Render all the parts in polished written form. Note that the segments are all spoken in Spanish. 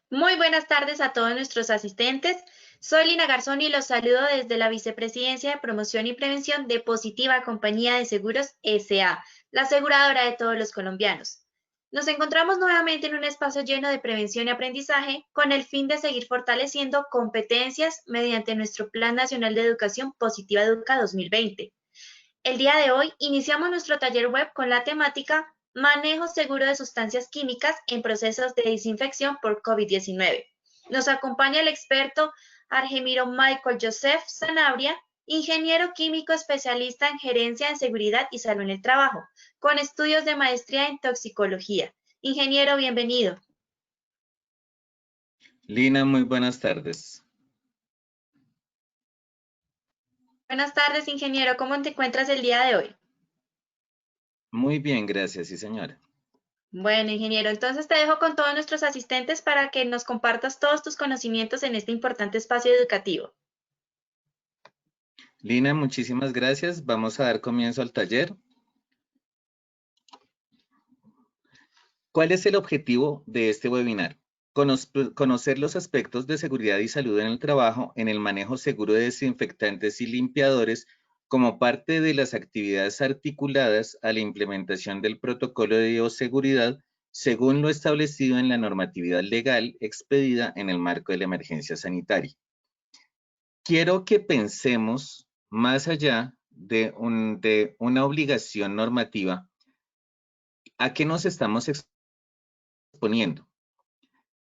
Muy buenas tardes a todos nuestros asistentes. Soy Lina Garzón y los saludo desde la Vicepresidencia de Promoción y Prevención de Positiva Compañía de Seguros S.A., la aseguradora de todos los colombianos. Nos encontramos nuevamente en un espacio lleno de prevención y aprendizaje con el fin de seguir fortaleciendo competencias mediante nuestro Plan Nacional de Educación Positiva Educa 2020. El día de hoy iniciamos nuestro taller web con la temática Manejo seguro de sustancias químicas en procesos de desinfección por COVID-19. Nos acompaña el experto Argemiro Michael Joseph Sanabria, ingeniero químico especialista en gerencia en seguridad y salud en el trabajo, con estudios de maestría en toxicología. Ingeniero, bienvenido. Lina, muy buenas tardes. Buenas tardes, ingeniero. ¿Cómo te encuentras el día de hoy? Muy bien, gracias, sí, señora. Bueno, ingeniero, entonces te dejo con todos nuestros asistentes para que nos compartas todos tus conocimientos en este importante espacio educativo. Lina, muchísimas gracias. Vamos a dar comienzo al taller. ¿Cuál es el objetivo de este webinar? Conocer los aspectos de seguridad y salud en el trabajo en el manejo seguro de desinfectantes y limpiadores como parte de las actividades articuladas a la implementación del protocolo de bioseguridad según lo establecido en la normatividad legal expedida en el marco de la emergencia sanitaria. Quiero que pensemos más allá de una obligación normativa, ¿a qué nos estamos exponiendo?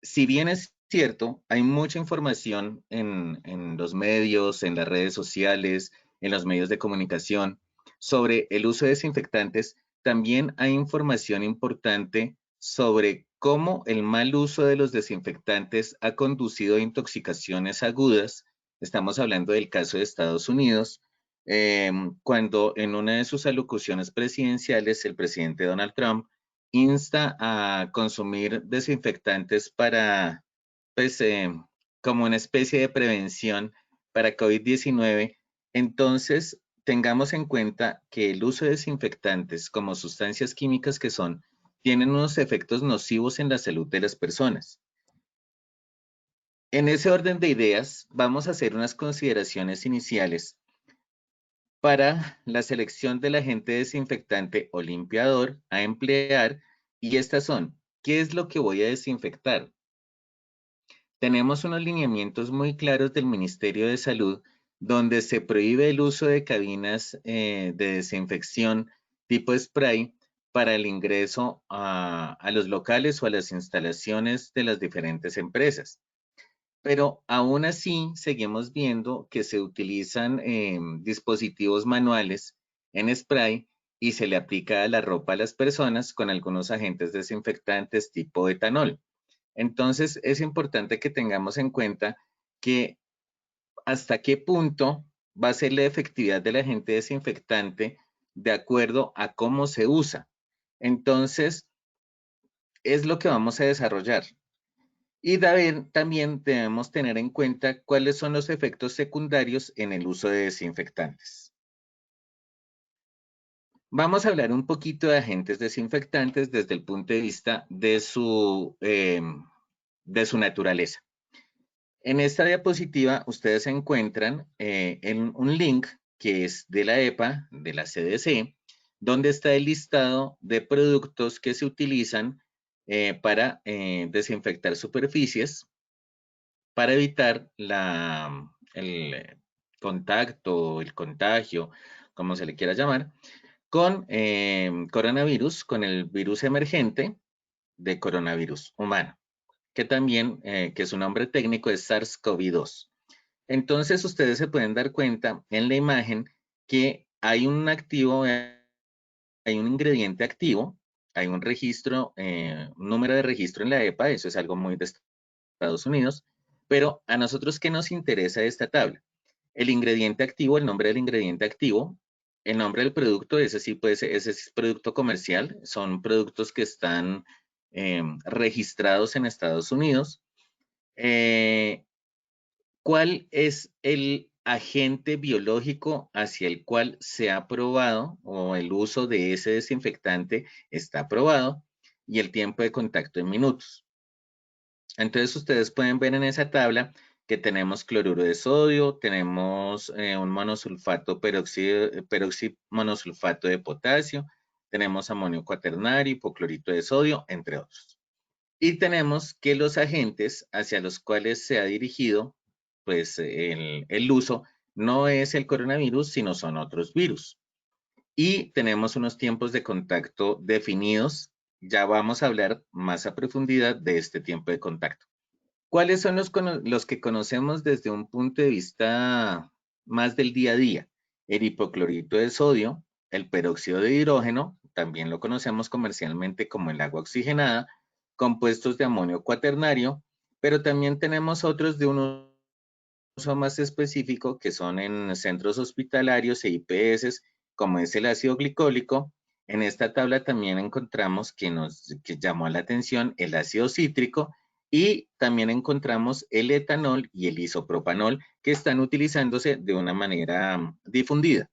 Si bien es cierto, hay mucha información en los medios, en las redes sociales, en los medios de comunicación sobre el uso de desinfectantes, también hay información importante sobre cómo el mal uso de los desinfectantes ha conducido a intoxicaciones agudas. Estamos hablando del caso de Estados Unidos, cuando en una de sus alocuciones presidenciales el presidente Donald Trump insta a consumir desinfectantes para, pues, como una especie de prevención para COVID-19. Entonces, tengamos en cuenta que el uso de desinfectantes como sustancias químicas que son, tienen unos efectos nocivos en la salud de las personas. En ese orden de ideas, vamos a hacer unas consideraciones iniciales para la selección del agente desinfectante o limpiador a emplear, y estas son, ¿qué es lo que voy a desinfectar? Tenemos unos lineamientos muy claros del Ministerio de Salud donde se prohíbe el uso de cabinas de desinfección tipo spray para el ingreso a los locales o a las instalaciones de las diferentes empresas. Pero aún así seguimos viendo que se utilizan dispositivos manuales en spray y se le aplica a la ropa a las personas con algunos agentes desinfectantes tipo etanol. Entonces es importante que tengamos en cuenta que hasta qué punto va a ser la efectividad del agente desinfectante de acuerdo a cómo se usa. Entonces es lo que vamos a desarrollar. Y también debemos tener en cuenta cuáles son los efectos secundarios en el uso de desinfectantes. Vamos a hablar un poquito de agentes desinfectantes desde el punto de vista de su naturaleza. En esta diapositiva ustedes encuentran en un link que es de la EPA, de la CDC, donde está el listado de productos que se utilizan para desinfectar superficies, para evitar el contacto, el contagio, como se le quiera llamar, con coronavirus, con el virus emergente de coronavirus humano, que también, que su nombre técnico es SARS-CoV-2. Entonces, ustedes se pueden dar cuenta en la imagen que hay un activo, hay un ingrediente activo hay un registro, un número de registro en la EPA, eso es algo muy de Estados Unidos, pero a nosotros, ¿qué nos interesa de esta tabla? El ingrediente activo, el nombre del ingrediente activo, el nombre del producto, ese sí puede ser, ese es producto comercial, son productos que están registrados en Estados Unidos. ¿Cuál es el agente biológico hacia el cual se ha probado o el uso de ese desinfectante está aprobado? Y el tiempo de contacto en minutos. Entonces ustedes pueden ver en esa tabla que tenemos cloruro de sodio, tenemos un monosulfato monosulfato de potasio, tenemos amonio cuaternario, hipoclorito de sodio, entre otros. Y tenemos que los agentes hacia los cuales se ha dirigido pues, el uso no es el coronavirus, sino son otros virus. Y tenemos unos tiempos de contacto definidos. Ya vamos a hablar más a profundidad de este tiempo de contacto. ¿Cuáles son los que conocemos desde un punto de vista más del día a día? El hipoclorito de sodio, el peróxido de hidrógeno, también lo conocemos comercialmente como el agua oxigenada, compuestos de amonio cuaternario, pero también tenemos otros de un uso más específico que son en centros hospitalarios e IPS, como es el ácido glicólico. En esta tabla también encontramos que llamó la atención el ácido cítrico, y también encontramos el etanol y el isopropanol, que están utilizándose de una manera difundida.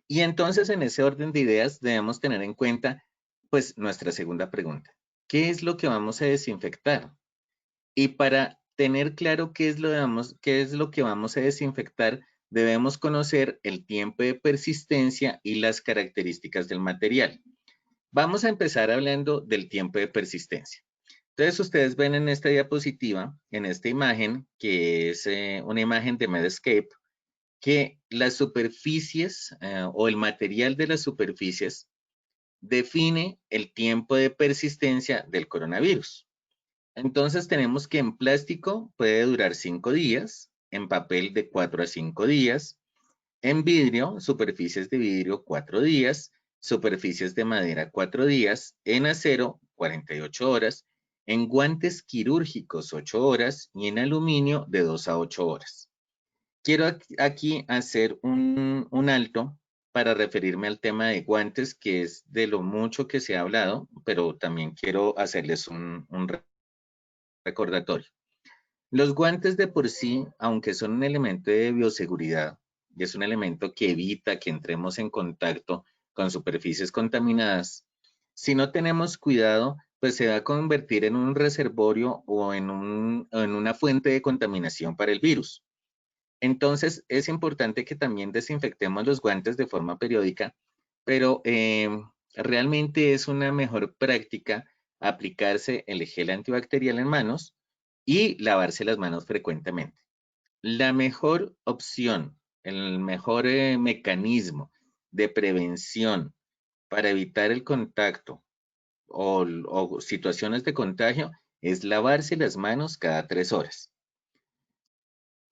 Y entonces, en ese orden de ideas, debemos tener en cuenta, pues, nuestra segunda pregunta. ¿Qué es lo que vamos a desinfectar? Y para tener claro qué es lo que vamos a desinfectar, debemos conocer el tiempo de persistencia y las características del material. Vamos a empezar hablando del tiempo de persistencia. Entonces, ustedes ven en esta diapositiva, en esta imagen, que es una imagen de Medscape, que las superficies o el material de las superficies define el tiempo de persistencia del coronavirus. Entonces, tenemos que en plástico puede durar 5 días, en papel de 4 a 5 días, en vidrio, superficies de vidrio 4 días, superficies de madera 4 días, en acero 48 horas, en guantes quirúrgicos 8 horas y en aluminio de 2 a 8 horas. Quiero aquí hacer un alto para referirme al tema de guantes, que es de lo mucho que se ha hablado, pero también quiero hacerles un recordatorio. Los guantes de por sí, aunque son un elemento de bioseguridad y es un elemento que evita que entremos en contacto con superficies contaminadas, si no tenemos cuidado, pues se va a convertir en un reservorio o en una fuente de contaminación para el virus. Entonces, es importante que también desinfectemos los guantes de forma periódica, pero realmente es una mejor práctica aplicarse el gel antibacterial en manos y lavarse las manos frecuentemente. La mejor opción, el mejor mecanismo de prevención para evitar el contacto o situaciones de contagio es lavarse las manos cada 3 horas.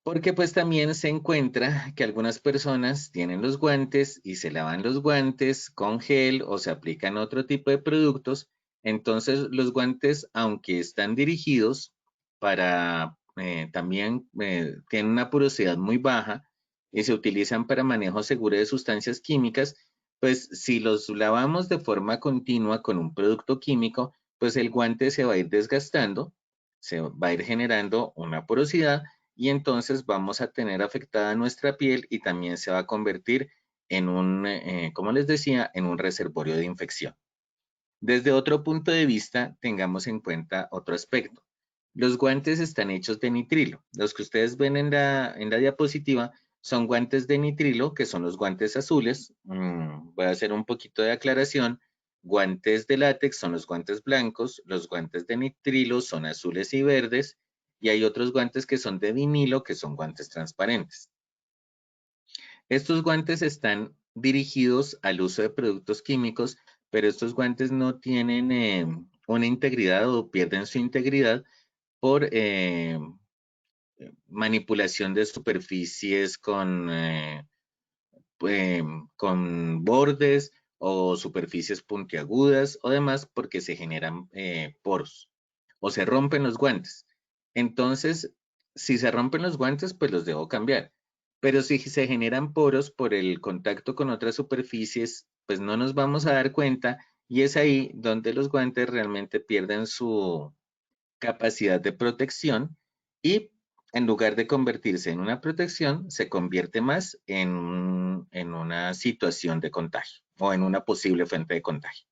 Porque pues también se encuentra que algunas personas tienen los guantes y se lavan los guantes con gel o se aplican otro tipo de productos. Entonces los guantes, aunque están dirigidos para también tienen una porosidad muy baja y se utilizan para manejo seguro de sustancias químicas, pues si los lavamos de forma continua con un producto químico, pues el guante se va a ir desgastando, se va a ir generando una porosidad y entonces vamos a tener afectada nuestra piel y también se va a convertir en como les decía, en un reservorio de infección. Desde otro punto de vista, tengamos en cuenta otro aspecto. Los guantes están hechos de nitrilo. Los que ustedes ven en la diapositiva son guantes de nitrilo, que son los guantes azules. Voy a hacer un poquito de aclaración. Guantes de látex son los guantes blancos, los guantes de nitrilo son azules y verdes, y hay otros guantes que son de vinilo, que son guantes transparentes. Estos guantes están dirigidos al uso de productos químicos, pero estos guantes no tienen una integridad o pierden su integridad por manipulación de superficies con bordes o superficies puntiagudas o demás porque se generan poros o se rompen los guantes. Entonces, si se rompen los guantes, pues los debo cambiar. Pero si se generan poros por el contacto con otras superficies, pues no nos vamos a dar cuenta y es ahí donde los guantes realmente pierden su capacidad de protección y en lugar de convertirse en una protección, se convierte más en una situación de contagio o en una posible fuente de contagio.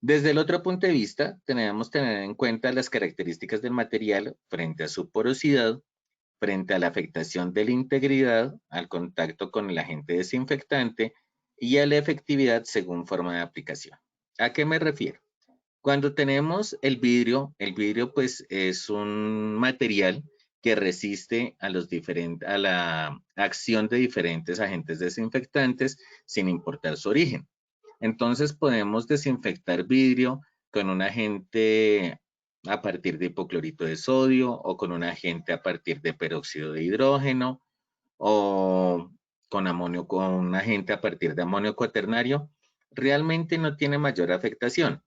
Desde el otro punto de vista, tenemos que tener en cuenta las características del material frente a su porosidad, frente a la afectación de la integridad, al contacto con el agente desinfectante y a la efectividad según forma de aplicación. ¿A qué me refiero? Cuando tenemos el vidrio pues es un material que resiste a la acción de diferentes agentes desinfectantes sin importar su origen. Entonces podemos desinfectar vidrio con un agente a partir de hipoclorito de sodio o con un agente a partir de peróxido de hidrógeno o con un agente a partir de amonio cuaternario. Realmente no tiene mayor afectación.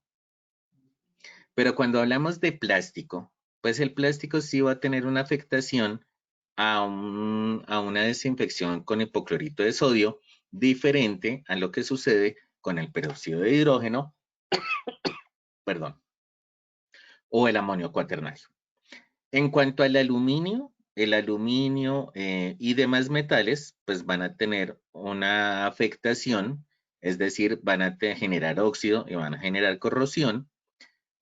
Pero cuando hablamos de plástico, pues el plástico sí va a tener una afectación a una desinfección con hipoclorito de sodio diferente a lo que sucede con el peróxido de hidrógeno, perdón, o el amonio cuaternario. En cuanto al aluminio, el aluminio y demás metales, pues van a tener una afectación, es decir, van a generar óxido y van a generar corrosión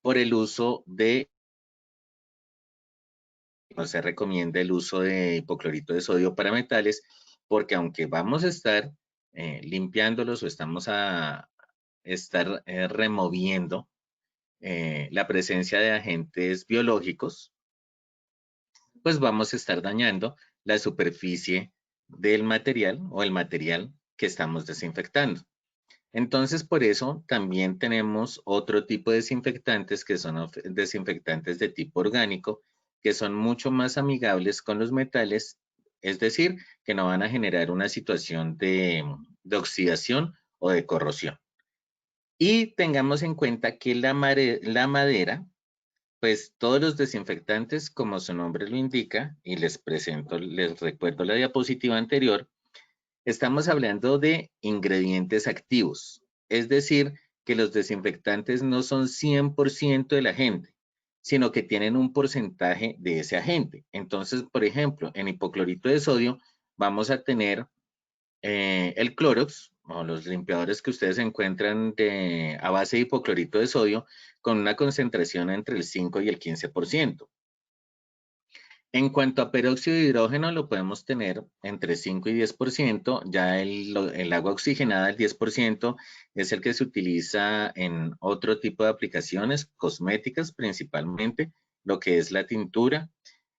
por el uso de, no se recomienda el uso de hipoclorito de sodio para metales, porque aunque vamos a estar limpiándolos o estamos a estar removiendo la presencia de agentes biológicos, pues vamos a estar dañando la superficie del material o el material que estamos desinfectando. Entonces, por eso también tenemos otro tipo de desinfectantes que son desinfectantes de tipo orgánico, que son mucho más amigables con los metales, es decir, que no van a generar una situación de oxidación o de corrosión. Y tengamos en cuenta que la madera, pues todos los desinfectantes, como su nombre lo indica, y les recuerdo la diapositiva anterior, estamos hablando de ingredientes activos, es decir, que los desinfectantes no son 100% del agente, sino que tienen un porcentaje de ese agente. Entonces, por ejemplo, en hipoclorito de sodio vamos a tener el Clorox o los limpiadores que ustedes encuentran a base de hipoclorito de sodio con una concentración entre el 5 y el 15%. En cuanto a peróxido de hidrógeno, lo podemos tener entre 5 y 10%. Ya el agua oxigenada, el 10%, es el que se utiliza en otro tipo de aplicaciones, cosméticas principalmente, lo que es la tintura.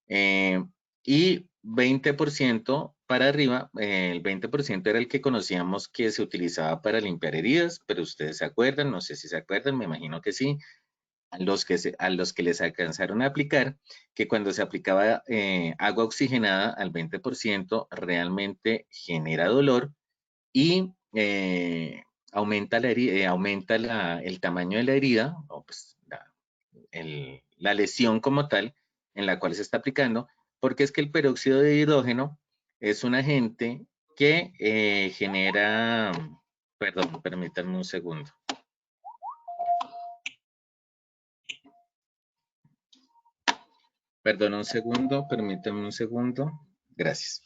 Y 20% para arriba, el 20% era el que conocíamos que se utilizaba para limpiar heridas, pero ustedes se acuerdan, no sé si se acuerdan, me imagino que sí, a los que les alcanzaron a aplicar, que cuando se aplicaba agua oxigenada al 20% realmente genera dolor y aumenta, el tamaño de la herida, o pues la lesión como tal en la cual se está aplicando, porque es que el peróxido de hidrógeno es un agente que genera, perdón, permítanme un segundo. Perdón, un segundo, permítanme un segundo. Gracias.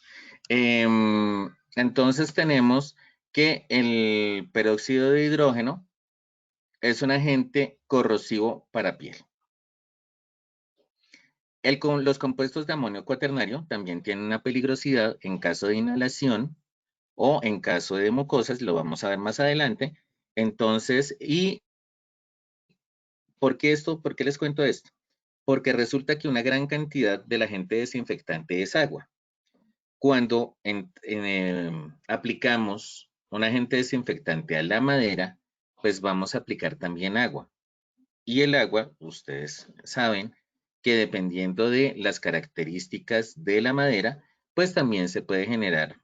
Entonces tenemos que el peróxido de hidrógeno es un agente corrosivo para piel. Los compuestos de amonio cuaternario también tienen una peligrosidad en caso de inhalación o en caso de mucosas, lo vamos a ver más adelante. Entonces, ¿por qué esto? ¿Por qué les cuento esto? Porque resulta que una gran cantidad del agente desinfectante es agua. Cuando aplicamos un agente desinfectante a la madera, pues vamos a aplicar también agua. Y el agua, ustedes saben que dependiendo de las características de la madera, pues también se puede generar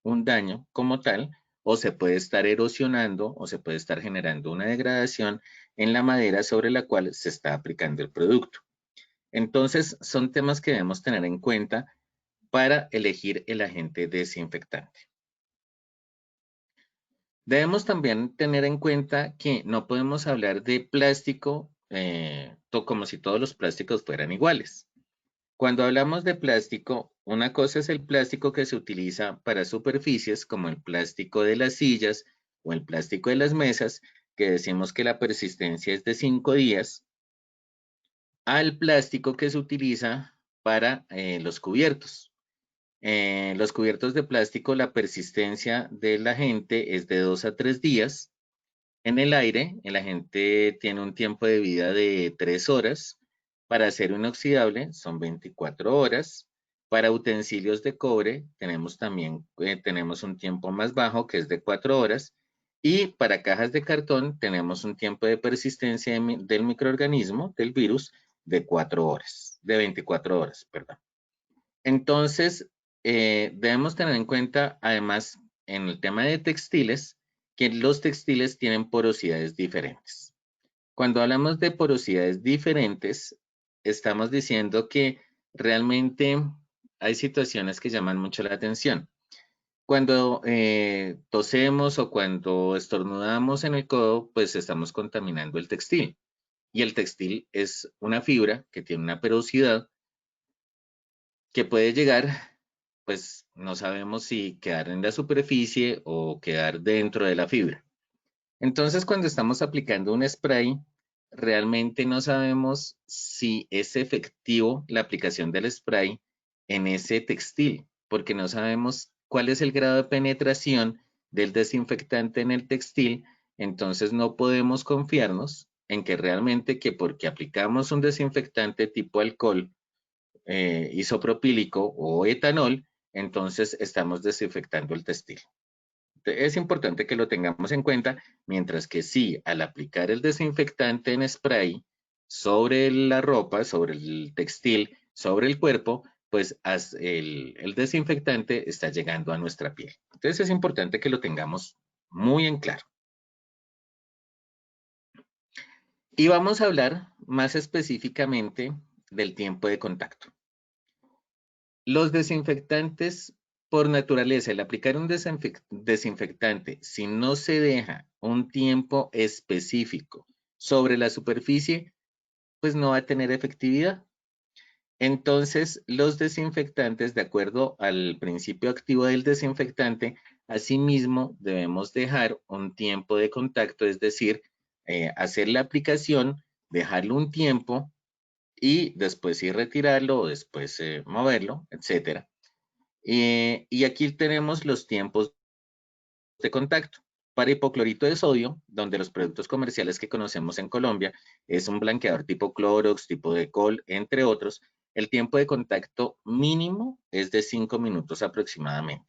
un daño como tal o se puede estar erosionando o se puede estar generando una degradación en la madera sobre la cual se está aplicando el producto. Entonces, son temas que debemos tener en cuenta para elegir el agente desinfectante. Debemos también tener en cuenta que no podemos hablar de plástico como si todos los plásticos fueran iguales. Cuando hablamos de plástico, una cosa es el plástico que se utiliza para superficies como el plástico de las sillas o el plástico de las mesas, que decimos que la persistencia es de 5 días, al plástico que se utiliza para los cubiertos. Los cubiertos de plástico, la persistencia del agente es de 2 a 3 días. En el aire, el agente tiene un tiempo de vida de 3 horas. Para acero inoxidable son 24 horas. Para utensilios de cobre tenemos también tenemos un tiempo más bajo que es de 4 horas. Y para cajas de cartón tenemos un tiempo de persistencia del microorganismo, del virus, de 4 horas, de 24 horas, perdón. Entonces, debemos tener en cuenta, además, en el tema de textiles, que los textiles tienen porosidades diferentes. Cuando hablamos de porosidades diferentes, estamos diciendo que realmente hay situaciones que llaman mucho la atención. Cuando tosemos o cuando estornudamos en el codo, pues estamos contaminando el textil. Y el textil es una fibra que tiene una porosidad que puede llegar, pues no sabemos si quedar en la superficie o quedar dentro de la fibra. Entonces, cuando estamos aplicando un spray, realmente no sabemos si es efectivo la aplicación del spray en ese textil, porque no sabemos cuál es el grado de penetración del desinfectante en el textil, entonces no podemos confiarnos en que realmente que porque aplicamos un desinfectante tipo alcohol, isopropílico o etanol, entonces estamos desinfectando el textil. Es importante que lo tengamos en cuenta, mientras que sí, al aplicar el desinfectante en spray sobre la ropa, sobre el textil, sobre el cuerpo, pues el desinfectante está llegando a nuestra piel. Entonces es importante que lo tengamos muy en claro. Y vamos a hablar más específicamente del tiempo de contacto. Los desinfectantes, por naturaleza, el aplicar un desinfectante, si no se deja un tiempo específico sobre la superficie, pues no va a tener efectividad. Entonces, los desinfectantes, de acuerdo al principio activo del desinfectante, asimismo debemos dejar un tiempo de contacto, es decir, hacer la aplicación, dejarlo un tiempo y después sí retirarlo o después moverlo, etcétera. Y aquí tenemos los tiempos de contacto. Para hipoclorito de sodio, donde los productos comerciales que conocemos en Colombia es un blanqueador tipo Clorox, tipo Decol, entre otros, el tiempo de contacto mínimo es de 5 minutos aproximadamente.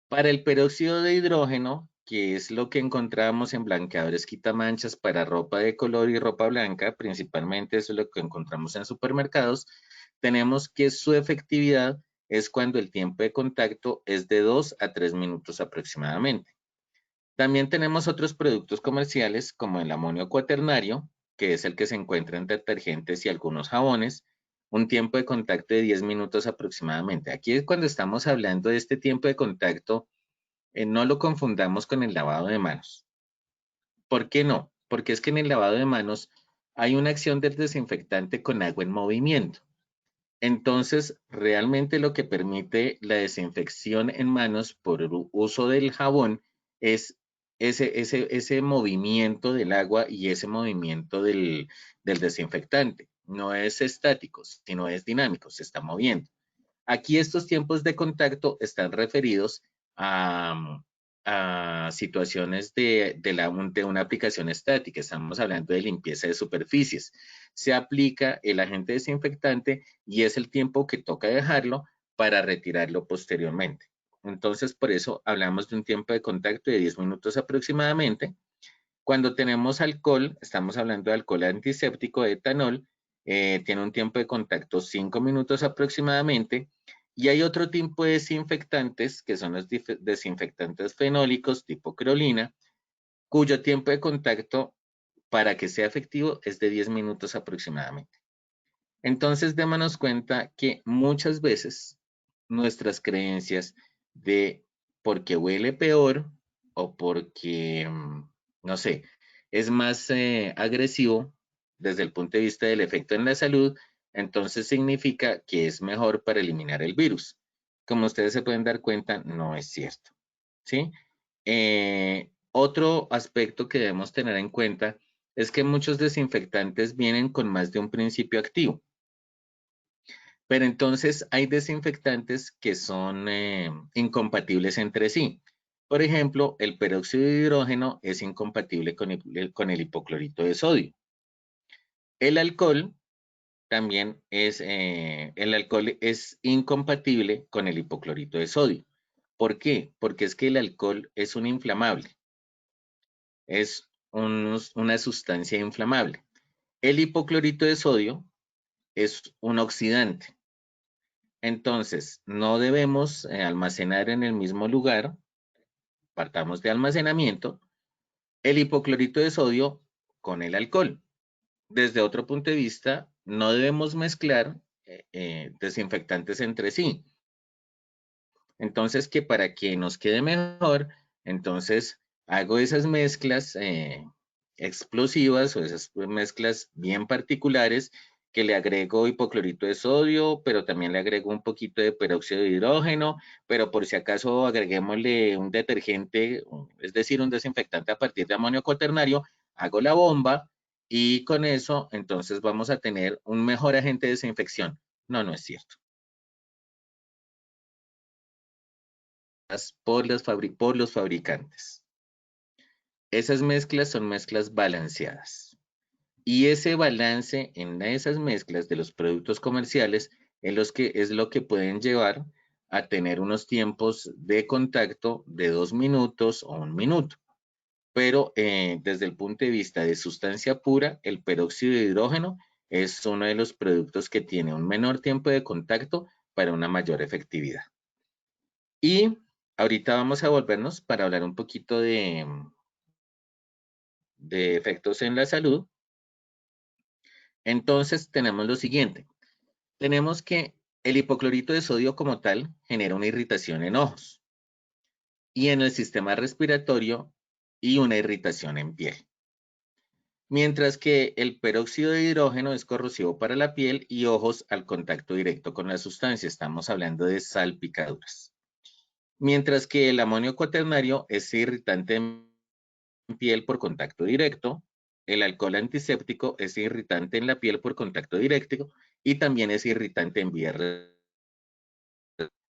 Para el peróxido de hidrógeno, que es lo que encontramos en blanqueadores quitamanchas para ropa de color y ropa blanca, principalmente eso es lo que encontramos en supermercados, tenemos que su efectividad es cuando el tiempo de contacto es de 2 a 3 minutos aproximadamente. También tenemos otros productos comerciales como el amonio cuaternario, que es el que se encuentra en detergentes y algunos jabones, un tiempo de contacto de 10 minutos aproximadamente. Aquí es cuando estamos hablando de este tiempo de contacto, no lo confundamos con el lavado de manos. ¿Por qué no? Porque es que en el lavado de manos hay una acción del desinfectante con agua en movimiento. Entonces, realmente lo que permite la desinfección en manos por uso del jabón es ese movimiento del agua y ese movimiento del desinfectante. No es estático, sino es dinámico, se está moviendo. Aquí estos tiempos de contacto están referidos a situaciones de una aplicación estática. Estamos hablando de limpieza de superficies. Se aplica el agente desinfectante y es el tiempo que toca dejarlo para retirarlo posteriormente. Entonces, por eso hablamos de un tiempo de contacto de 10 minutos aproximadamente. Cuando tenemos alcohol, estamos hablando de alcohol antiséptico de etanol, tiene un tiempo de contacto 5 minutos aproximadamente, Y hay otro tipo de desinfectantes, que son los desinfectantes fenólicos tipo creolina, cuyo tiempo de contacto para que sea efectivo es de 10 minutos aproximadamente. Entonces, démonos cuenta que muchas veces nuestras creencias de porque huele peor o porque, no sé, es más agresivo desde el punto de vista del efecto en la salud, entonces significa que es mejor para eliminar el virus. Como ustedes se pueden dar cuenta, no es cierto, ¿sí? Otro aspecto que debemos tener en cuenta es que muchos desinfectantes vienen con más de un principio activo. Pero entonces hay desinfectantes que son incompatibles entre sí. Por ejemplo, el peróxido de hidrógeno es incompatible con el hipoclorito de sodio. El alcohol también es incompatible con el hipoclorito de sodio. ¿Por qué? Porque es que el alcohol es un inflamable, es una sustancia inflamable. El hipoclorito de sodio es un oxidante. Entonces, no debemos almacenar en el mismo lugar, partamos de almacenamiento, el hipoclorito de sodio con el alcohol. Desde otro punto de vista, no debemos mezclar desinfectantes entre sí. Entonces, que para que nos quede mejor, entonces hago esas mezclas explosivas o esas mezclas bien particulares que le agrego hipoclorito de sodio, pero también le agrego un poquito de peróxido de hidrógeno, pero por si acaso agreguémosle un detergente, es decir, un desinfectante a partir de amonio cuaternario, hago la bomba y con eso entonces vamos a tener un mejor agente de desinfección. No, no es cierto. Por los fabricantes. Esas mezclas son mezclas balanceadas. Y ese balance en esas mezclas de los productos comerciales es lo que pueden llevar a tener unos tiempos de contacto de 2 minutos o 1 minuto. Pero desde el punto de vista de sustancia pura, el peróxido de hidrógeno es uno de los productos que tiene un menor tiempo de contacto para una mayor efectividad. Y ahorita vamos a volvernos para hablar un poquito de efectos en la salud. Entonces tenemos lo siguiente. Tenemos que el hipoclorito de sodio como tal genera una irritación en ojos y en el sistema respiratorio y una irritación en piel. Mientras que el peróxido de hidrógeno es corrosivo para la piel y ojos al contacto directo con la sustancia. Estamos hablando de salpicaduras. Mientras que el amonio cuaternario es irritante en piel por contacto directo, el alcohol antiséptico es irritante en la piel por contacto directo y también es irritante en vías.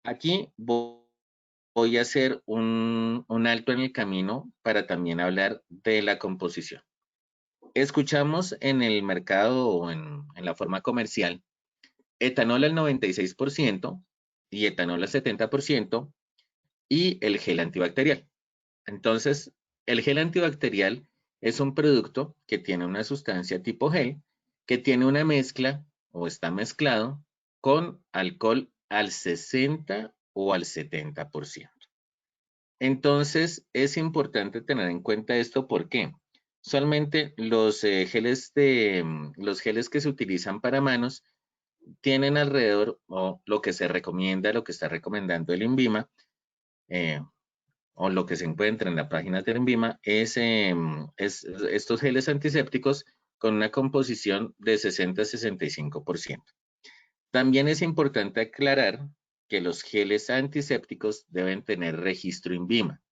Aquí voy a hacer un alto en el camino para también hablar de la composición. Escuchamos en el mercado o en la forma comercial etanol al 96% y etanol al 70% y el gel antibacterial. Entonces, el gel antibacterial es un producto que tiene una sustancia tipo gel, que tiene una mezcla o está mezclado con alcohol al 60 o al 70%. Entonces, es importante tener en cuenta esto porque solamente los geles que se utilizan para manos tienen alrededor, o lo que se recomienda, lo que está recomendando el INVIMA, o lo que se encuentra en la página de INVIMA, es estos geles antisépticos con una composición de 60 a 65%. También es importante aclarar que los geles antisépticos deben tener registro INVIMA,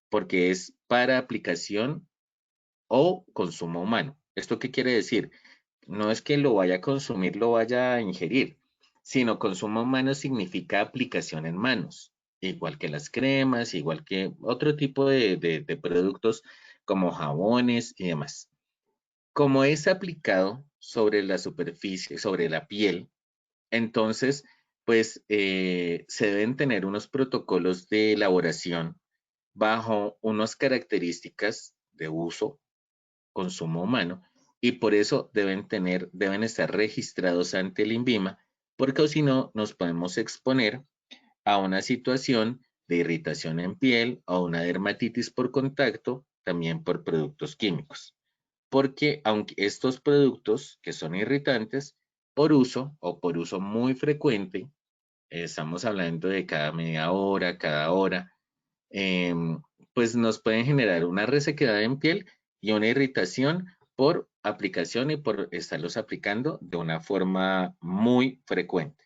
porque es para aplicación o consumo humano. ¿Esto qué quiere decir? No es que lo vaya a consumir, lo vaya a ingerir, sino consumo humano significa aplicación en manos, igual que las cremas, igual que otro tipo de productos como jabones y demás. Como es aplicado sobre la superficie, sobre la piel, entonces, pues se deben tener unos protocolos de elaboración bajo unas características de uso, consumo humano, y por eso deben estar registrados ante el INVIMA, porque si no nos podemos exponer a una situación de irritación en piel o una dermatitis por contacto, también por productos químicos. Porque aunque estos productos que son irritantes, por uso o por uso muy frecuente, estamos hablando de cada media hora, cada hora, pues nos pueden generar una resequedad en piel y una irritación por aplicación y por estarlos aplicando de una forma muy frecuente.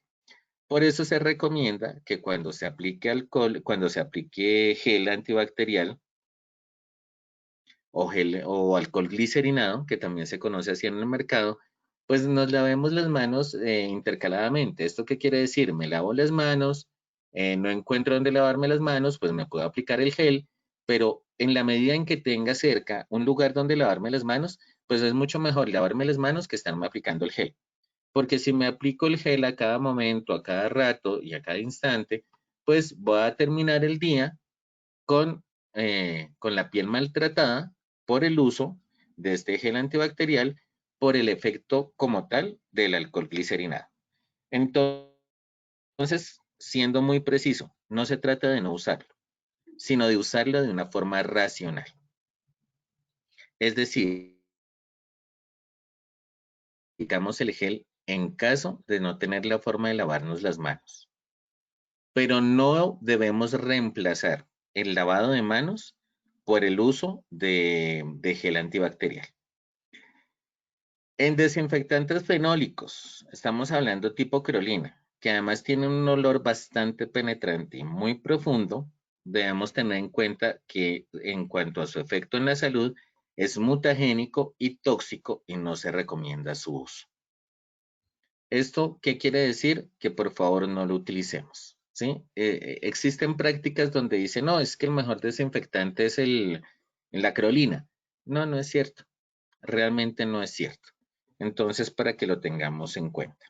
Por eso se recomienda que cuando se aplique alcohol, cuando se aplique gel antibacterial o alcohol glicerinado, que también se conoce así en el mercado, pues nos lavemos las manos intercaladamente. ¿Esto qué quiere decir? Me lavo las manos, no encuentro dónde lavarme las manos, pues me puedo aplicar el gel, pero en la medida en que tenga cerca un lugar donde lavarme las manos, pues es mucho mejor lavarme las manos que estarme aplicando el gel. Porque si me aplico el gel a cada momento, a cada rato y a cada instante, pues voy a terminar el día con la piel maltratada por el uso de este gel antibacterial, por el efecto como tal del alcohol glicerinado. Entonces, siendo muy preciso, no se trata de no usarlo, sino de usarlo de una forma racional. Es decir, aplicamos el gel en caso de no tener la forma de lavarnos las manos. Pero no debemos reemplazar el lavado de manos por el uso de gel antibacterial. En desinfectantes fenólicos, estamos hablando tipo creolina, que además tiene un olor bastante penetrante y muy profundo. Debemos tener en cuenta que en cuanto a su efecto en la salud, es mutagénico y tóxico y no se recomienda su uso. ¿Esto qué quiere decir? Que por favor no lo utilicemos, ¿sí? Existen prácticas donde dicen, no, es que el mejor desinfectante es la creolina. No, no es cierto. Realmente no es cierto. Entonces, para que lo tengamos en cuenta.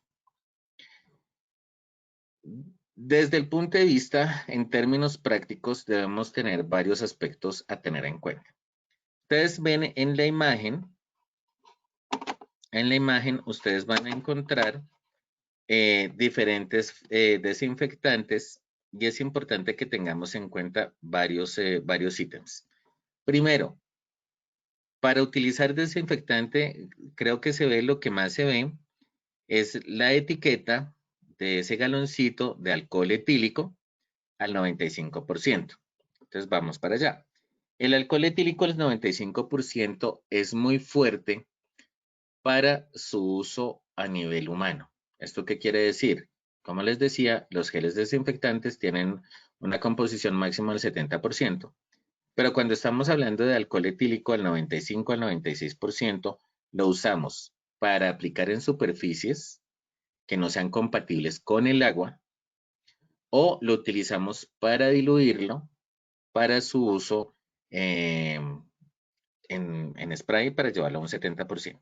Desde el punto de vista, en términos prácticos, debemos tener varios aspectos a tener en cuenta. Ustedes ven en la imagen ustedes van a encontrar diferentes desinfectantes y es importante que tengamos en cuenta varios ítems. Primero, para utilizar desinfectante, creo que se ve lo que más se ve es la etiqueta de ese galoncito de alcohol etílico al 95%. Entonces vamos para allá. El alcohol etílico al 95% es muy fuerte para su uso a nivel humano. ¿Esto qué quiere decir? Como les decía, los geles desinfectantes tienen una composición máxima del 70%, pero cuando estamos hablando de alcohol etílico al 95 al 96%, lo usamos para aplicar en superficies que no sean compatibles con el agua o lo utilizamos para diluirlo para su uso en spray para llevarlo a un 70%.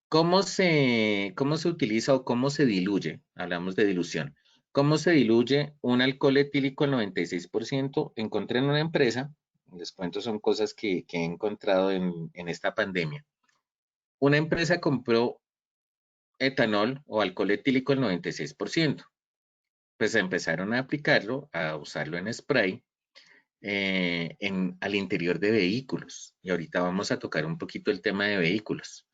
¿Cómo se utiliza o cómo se diluye? Hablamos de dilución. ¿Cómo se diluye un alcohol etílico al 96%? Encontré en una empresa, les cuento, son cosas que he encontrado en esta pandemia. Una empresa compró etanol o alcohol etílico al 96%. Pues empezaron a aplicarlo, a usarlo en spray al interior de vehículos. Y ahorita vamos a tocar un poquito el tema de vehículos.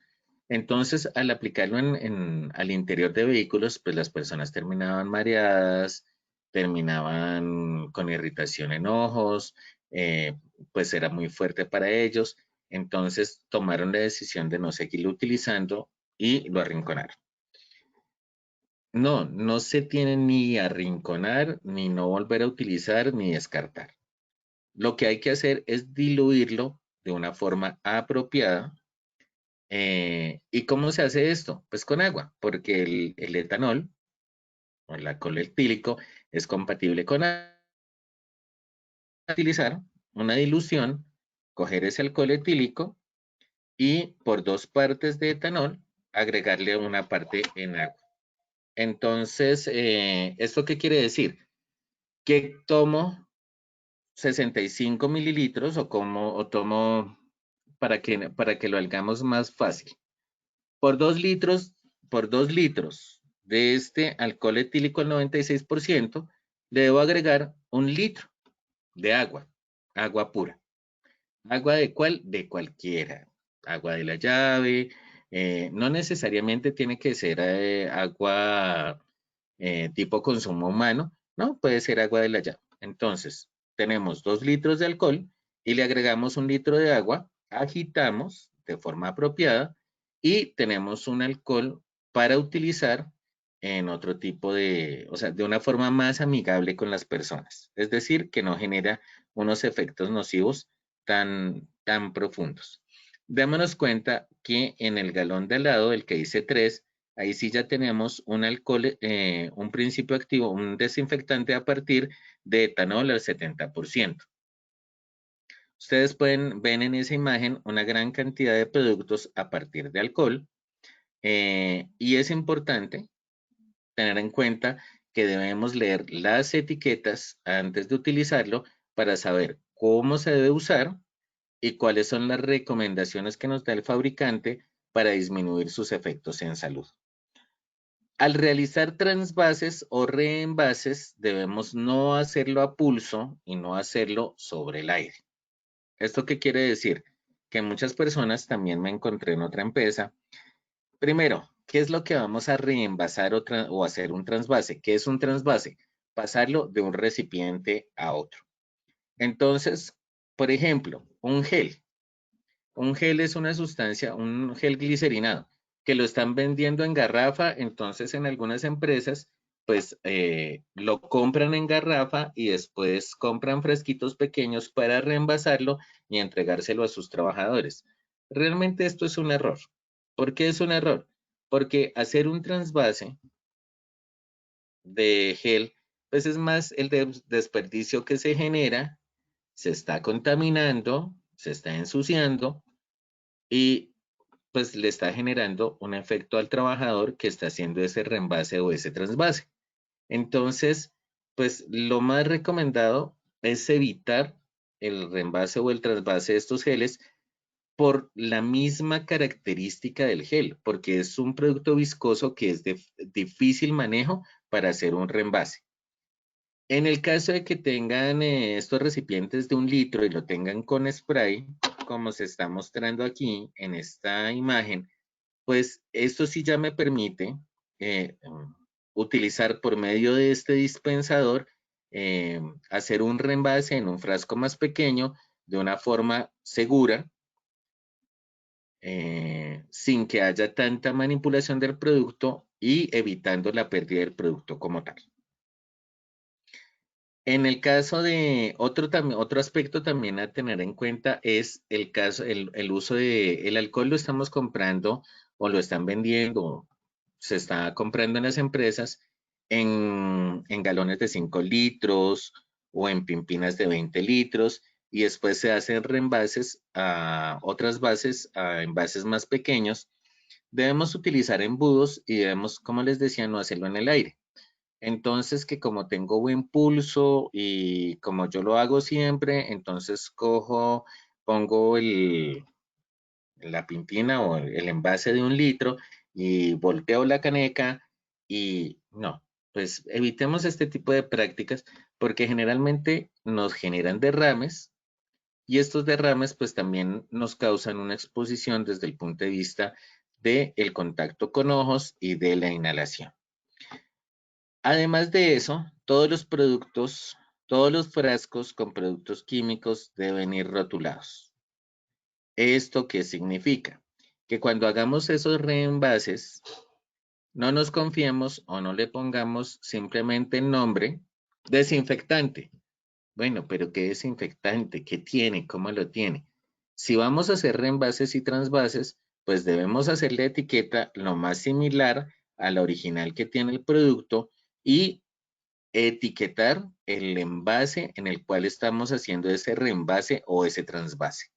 Entonces, al aplicarlo al interior de vehículos, pues las personas terminaban mareadas, terminaban con irritación en ojos, pues era muy fuerte para ellos. Entonces, tomaron la decisión de no seguirlo utilizando y lo arrinconaron. No, no se tiene ni arrinconar, ni no volver a utilizar, ni descartar. Lo que hay que hacer es diluirlo de una forma apropiada. ¿Y cómo se hace esto? Pues con agua, porque el etanol o el alcohol etílico es compatible con agua. Utilizar una dilución, coger ese alcohol etílico y por 2 partes de etanol agregarle una parte en agua. Entonces, ¿esto qué quiere decir? Que tomo 65 mililitros o tomo para que lo hagamos más fácil. Por 2 litros de este alcohol etílico al 96%, le debo agregar 1 litro de agua pura. ¿Agua de cuál? De cualquiera. Agua de la llave, no necesariamente tiene que ser agua tipo consumo humano, ¿no? Puede ser agua de la llave. Entonces, tenemos 2 litros de alcohol y le agregamos 1 litro de agua, agitamos de forma apropiada y tenemos un alcohol para utilizar en otro tipo de, o sea, de una forma más amigable con las personas. Es decir, que no genera unos efectos nocivos tan profundos. Démonos cuenta que en el galón de al lado, el que dice 3, ahí sí ya tenemos un alcohol, un principio activo, un desinfectante a partir de etanol al 70%. Ustedes ven en esa imagen una gran cantidad de productos a partir de alcohol y es importante tener en cuenta que debemos leer las etiquetas antes de utilizarlo para saber cómo se debe usar y cuáles son las recomendaciones que nos da el fabricante para disminuir sus efectos en salud. Al realizar transvases o reenvases, debemos no hacerlo a pulso y no hacerlo sobre el aire. ¿Esto qué quiere decir? Que muchas personas, también me encontré en otra empresa. Primero, ¿qué es lo que vamos a reenvasar o hacer un transvase? ¿Qué es un transvase? Pasarlo de un recipiente a otro. Entonces, por ejemplo, un gel. Un gel es una sustancia, un gel glicerinado, que lo están vendiendo en garrafa, entonces en algunas empresas, pues lo compran en garrafa y después compran frasquitos pequeños para reenvasarlo y entregárselo a sus trabajadores. Realmente esto es un error. ¿Por qué es un error? Porque hacer un transvase de gel, pues es más el desperdicio que se genera, se está contaminando, se está ensuciando y pues le está generando un efecto al trabajador que está haciendo ese reenvase o ese transvase. Entonces, pues lo más recomendado es evitar el reenvase o el transvase de estos geles por la misma característica del gel, porque es un producto viscoso que es de difícil manejo para hacer un reenvase. En el caso de que tengan estos recipientes de 1 litro y lo tengan con spray, como se está mostrando aquí en esta imagen, pues esto sí ya me permite utilizar por medio de este dispensador, hacer un reenvase en un frasco más pequeño de una forma segura, sin que haya tanta manipulación del producto y evitando la pérdida del producto como tal. En el caso de otro aspecto también a tener en cuenta es el uso del alcohol. Lo estamos comprando o lo están vendiendo, se está comprando en las empresas en galones de 5 litros o en pimpinas de 20 litros y después se hacen reenvases a otras bases, a envases más pequeños. Debemos utilizar embudos y debemos, como les decía, no hacerlo en el aire. Entonces, que como tengo buen pulso y como yo lo hago siempre, entonces pongo la pimpina o el envase de 1 litro y volteo la caneca y no, pues evitemos este tipo de prácticas porque generalmente nos generan derrames y estos derrames pues también nos causan una exposición desde el punto de vista del contacto con ojos y de la inhalación. Además de eso, todos los productos, todos los frascos con productos químicos deben ir rotulados. ¿Esto qué significa? Que cuando hagamos esos reenvases, no nos confiemos o no le pongamos simplemente el nombre desinfectante. Bueno, pero ¿qué desinfectante? ¿Qué tiene? ¿Cómo lo tiene? Si vamos a hacer reenvases y transvases, pues debemos hacer la etiqueta lo más similar a la original que tiene el producto y etiquetar el envase en el cual estamos haciendo ese reenvase o ese transvase.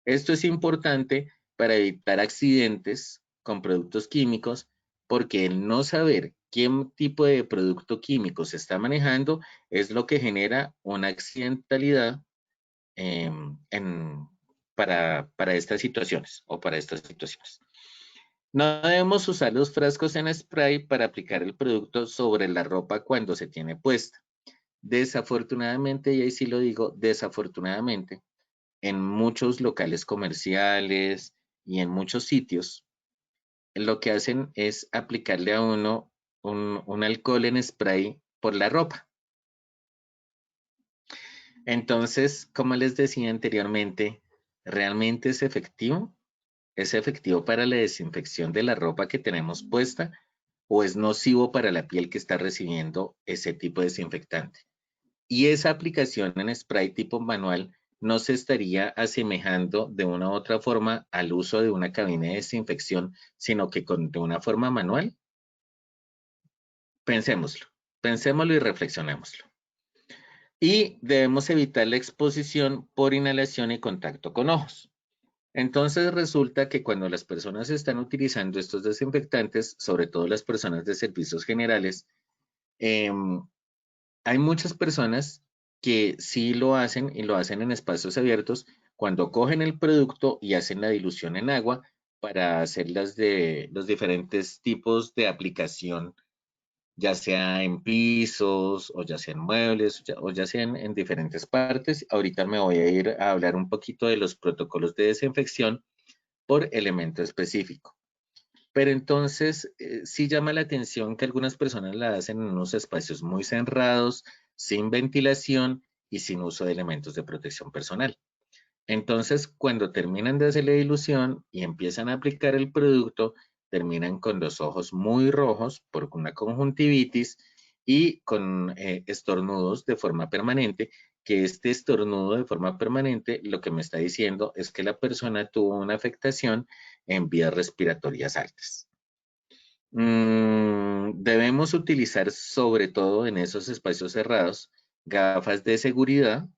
Esto es importante para evitar accidentes con productos químicos porque el no saber qué tipo de producto químico se está manejando es lo que genera una accidentalidad para estas situaciones o para estas situaciones. No debemos usar los frascos en spray para aplicar el producto sobre la ropa cuando se tiene puesta. Desafortunadamente, y ahí sí lo digo, desafortunadamente, en muchos locales comerciales y en muchos sitios, lo que hacen es aplicarle a uno un alcohol en spray por la ropa. Entonces, como les decía anteriormente, ¿realmente es efectivo? ¿Es efectivo para la desinfección de la ropa que tenemos puesta o es nocivo para la piel que está recibiendo ese tipo de desinfectante? Y esa aplicación en spray tipo manual no se estaría asemejando de una u otra forma al uso de una cabina de desinfección, sino que de una forma manual. Pensémoslo y reflexionémoslo. Y debemos evitar la exposición por inhalación y contacto con ojos. Entonces resulta que cuando las personas están utilizando estos desinfectantes, sobre todo las personas de servicios generales, hay muchas personas que sí lo hacen y lo hacen en espacios abiertos cuando cogen el producto y hacen la dilución en agua para hacer de los diferentes tipos de aplicación, ya sea en pisos o ya sea en muebles o ya sea en diferentes partes. Ahorita me voy a ir a hablar un poquito de los protocolos de desinfección por elemento específico. Pero entonces sí llama la atención que algunas personas la hacen en unos espacios muy cerrados, sin ventilación y sin uso de elementos de protección personal. Entonces, cuando terminan de hacer la dilución y empiezan a aplicar el producto, terminan con los ojos muy rojos por una conjuntivitis y con estornudos de forma permanente, que este estornudo de forma permanente lo que me está diciendo es que la persona tuvo una afectación en vías respiratorias altas. Debemos utilizar, sobre todo en esos espacios cerrados, gafas de seguridad.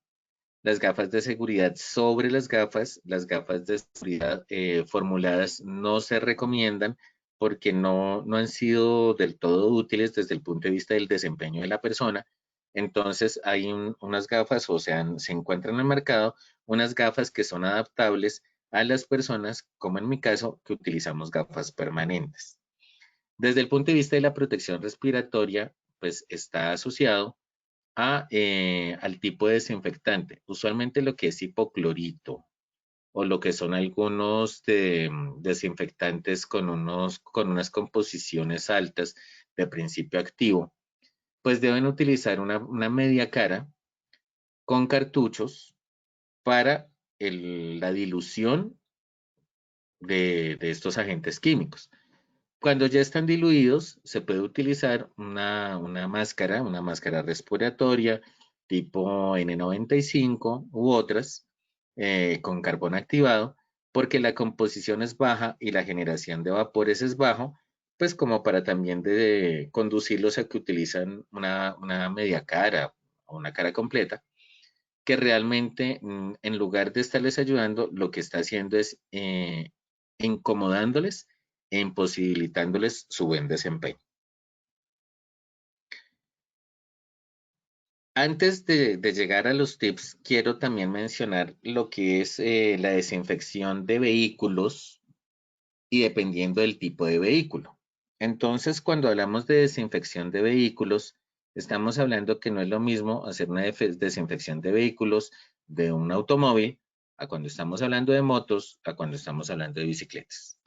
Las gafas de seguridad sobre las gafas de seguridad formuladas no se recomiendan porque no han sido del todo útiles desde el punto de vista del desempeño de la persona. Entonces hay unas gafas, o sea, se encuentran en el mercado unas gafas que son adaptables a las personas, como en mi caso, que utilizamos gafas permanentes. Desde el punto de vista de la protección respiratoria, pues está asociado al tipo de desinfectante. Usualmente lo que es hipoclorito o lo que son algunos desinfectantes con unas composiciones altas de principio activo, pues deben utilizar una media cara con cartuchos para la dilución de estos agentes químicos. Cuando ya están diluidos, se puede utilizar una máscara respiratoria tipo N95 u otras con carbón activado, porque la composición es baja y la generación de vapores es bajo, pues como para también de conducirlos a que utilizan una media cara o una cara completa, que realmente en lugar de estarles ayudando, lo que está haciendo es incomodándoles e imposibilitándoles su buen desempeño. Antes de llegar a los tips, quiero también mencionar lo que es la desinfección de vehículos y dependiendo del tipo de vehículo. Entonces, cuando hablamos de desinfección de vehículos, estamos hablando que no es lo mismo hacer una desinfección de vehículos de un automóvil a cuando estamos hablando de motos, a cuando estamos hablando de bicicletas.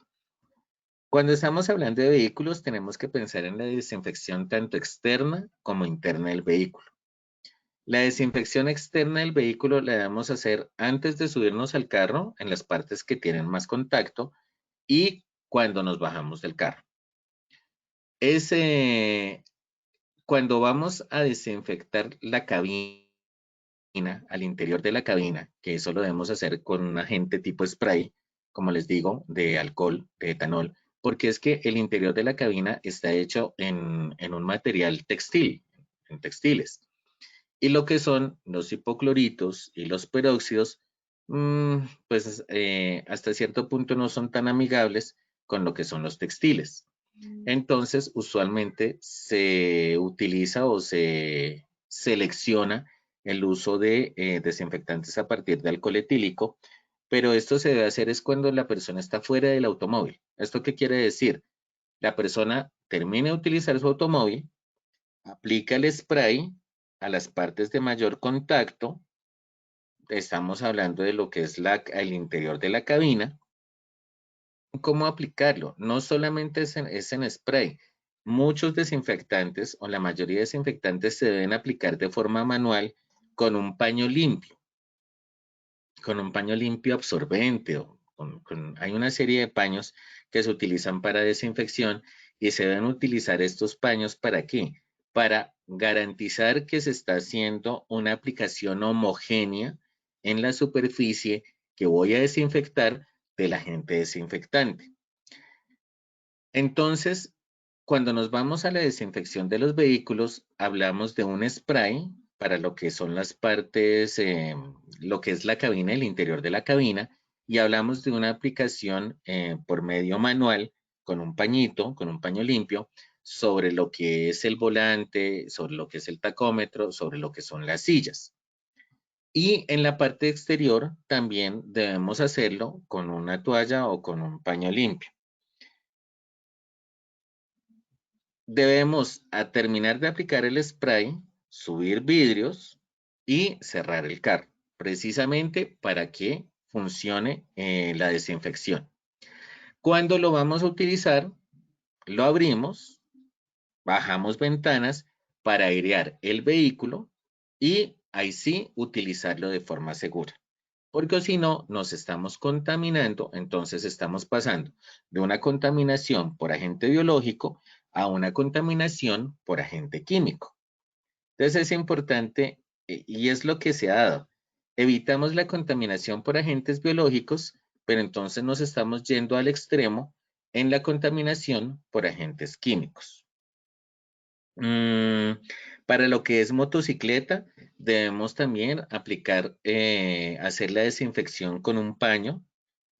Cuando estamos hablando de vehículos, tenemos que pensar en la desinfección tanto externa como interna del vehículo. La desinfección externa del vehículo la debemos hacer antes de subirnos al carro, en las partes que tienen más contacto, y cuando nos bajamos del carro. Cuando vamos a desinfectar la cabina, al interior de la cabina, que eso lo debemos hacer con un agente tipo spray, como les digo, de alcohol, de etanol, porque es que el interior de la cabina está hecho en un material textil, en textiles. Y lo que son los hipocloritos y los peróxidos, pues hasta cierto punto no son tan amigables con lo que son los textiles. Entonces, usualmente se utiliza o se selecciona el uso de desinfectantes a partir de alcohol etílico, pero esto se debe hacer es cuando la persona está fuera del automóvil. ¿Esto qué quiere decir? La persona termina de utilizar su automóvil, aplica el spray a las partes de mayor contacto. Estamos hablando de lo que es el interior de la cabina. ¿Cómo aplicarlo? No solamente es en spray. Muchos desinfectantes o la mayoría de desinfectantes se deben aplicar de forma manual con un paño limpio, absorbente. Hay una serie de paños que se utilizan para desinfección y se deben utilizar estos paños ¿para qué? Para garantizar que se está haciendo una aplicación homogénea en la superficie que voy a desinfectar del agente desinfectante. Entonces, cuando nos vamos a la desinfección de los vehículos, hablamos de un spray para lo que son las partes, lo que es la cabina, el interior de la cabina, y hablamos de una aplicación por medio manual con un pañito, con un paño limpio, sobre lo que es el volante, sobre lo que es el tacómetro, sobre lo que son las sillas. Y en la parte exterior también debemos hacerlo con una toalla o con un paño limpio. Debemos, a terminar de aplicar el spray, subir vidrios y cerrar el carro, precisamente para que funcione la desinfección. Cuando lo vamos a utilizar, lo abrimos, bajamos ventanas para airear el vehículo y ahí sí utilizarlo de forma segura. Porque si no, nos estamos contaminando, entonces estamos pasando de una contaminación por agente biológico a una contaminación por agente químico. Entonces es importante, y es lo que se ha dado, evitamos la contaminación por agentes biológicos, pero entonces nos estamos yendo al extremo en la contaminación por agentes químicos. Para lo que es motocicleta, debemos también aplicar, hacer la desinfección con un paño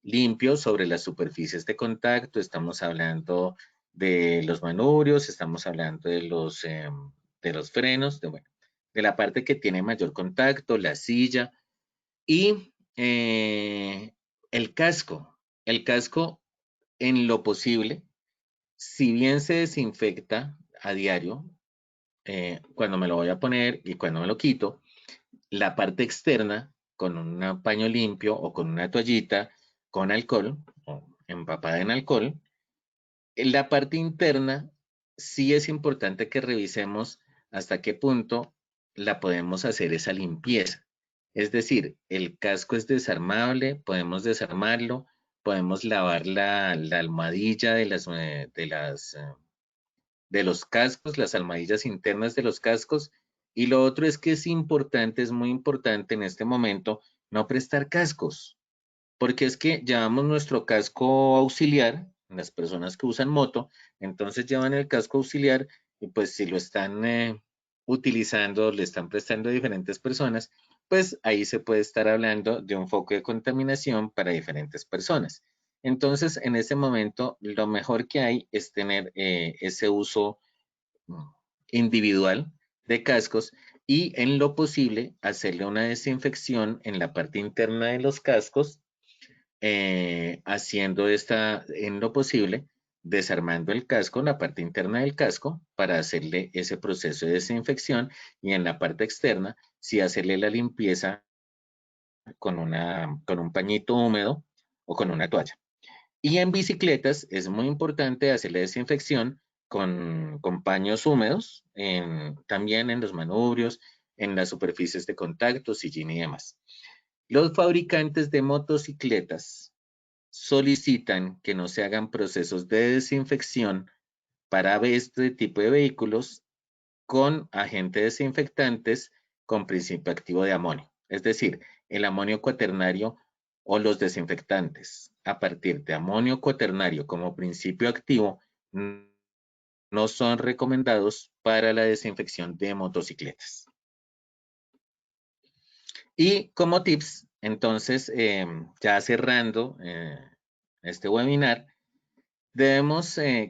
limpio sobre las superficies de contacto. Estamos hablando de los manubrios, estamos hablando de los frenos, bueno, de la parte que tiene mayor contacto, la silla y el casco. El casco, en lo posible, si bien se desinfecta a diario, cuando me lo voy a poner y cuando me lo quito, la parte externa con un paño limpio o con una toallita con alcohol o empapada en alcohol. En la parte interna sí es importante que revisemos hasta qué punto la podemos hacer esa limpieza. Es decir, el casco es desarmable, podemos desarmarlo, podemos lavar la almohadilla de los cascos, las almohadillas internas de los cascos. Y lo otro es que es importante, es muy importante en este momento no prestar cascos, porque es que llevamos nuestro casco auxiliar, las personas que usan moto, entonces llevan el casco auxiliar y pues si lo están utilizando, le están prestando a diferentes personas, pues ahí se puede estar hablando de un foco de contaminación para diferentes personas. Entonces, en ese momento, lo mejor que hay es tener ese uso individual de cascos y en lo posible hacerle una desinfección en la parte interna de los cascos, haciendo en lo posible, desarmando el casco, la parte interna del casco, para hacerle ese proceso de desinfección y en la parte externa, sí hacerle la limpieza con un pañito húmedo o con una toalla. Y en bicicletas es muy importante hacer la desinfección con paños húmedos, también en los manubrios, en las superficies de contacto, sillín y demás. Los fabricantes de motocicletas solicitan que no se hagan procesos de desinfección para este tipo de vehículos con agentes desinfectantes con principio activo de amonio. Es decir, el amonio cuaternario o los desinfectantes a partir de amonio cuaternario como principio activo no son recomendados para la desinfección de motocicletas. Y como tips, entonces, ya cerrando este webinar,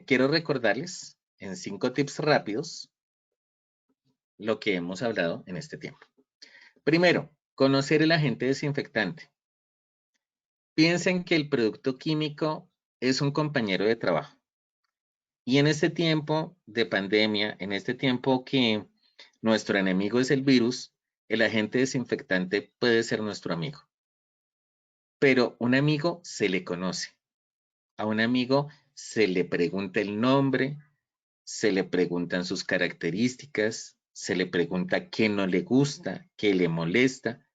quiero recordarles en 5 tips rápidos lo que hemos hablado en este tiempo. Primero, conocer el agente desinfectante. Piensen que el producto químico es un compañero de trabajo. Y en este tiempo de pandemia, en este tiempo que nuestro enemigo es el virus, el agente desinfectante puede ser nuestro amigo. Pero un amigo se le conoce. A un amigo se le pregunta el nombre, se le preguntan sus características, se le pregunta qué no le gusta, qué le molesta.